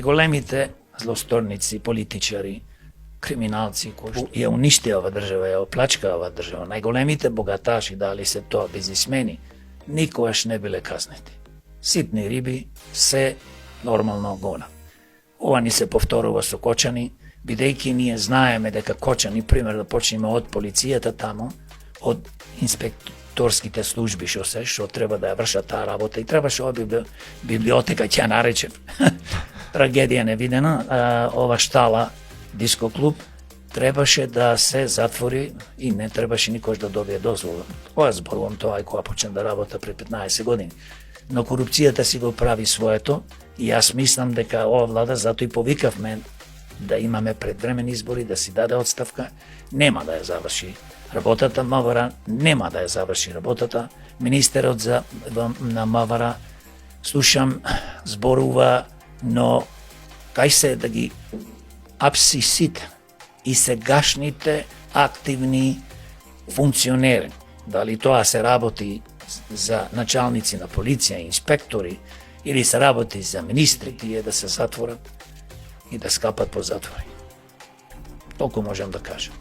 најголемите злосторници, политичари, криминалци кои ја уништија ова држава, ја оплачка ова држава, најголемите богаташи, дали се тоа бизнисмени, никогаш не биле казнети. Ситни риби се нормално гона. Ова ни се повторува со Кочани, бидејќи ние знаеме дека Кочани, пример да почнеме од полицијата тамо, од инспекторските служби што треба да ја вршат таа работа, и требаше ова библиотека, ќе ја наречем, трагедија невидена, ова штала, диско клуб, требаше да се затвори и не требаше никош да добие дозвола. Ова зборувам тоа и кога почнам да работа пред 15 години. Но корупцијата си го прави своето и јас мислам дека ова влада, затоа и повикавме да имаме предвремени избори, да си даде отставка, нема да ја заврши работата, МВР нема да ја заврши работата, министерот на МВР, слушам, зборува, но кај се да ги апси сите и сегашните активни функционери, дали тоа се работи за началници на полиција, инспектори, или се работи за министри, тие да се затворат и да скапат по затвори. Толку можам да кажам.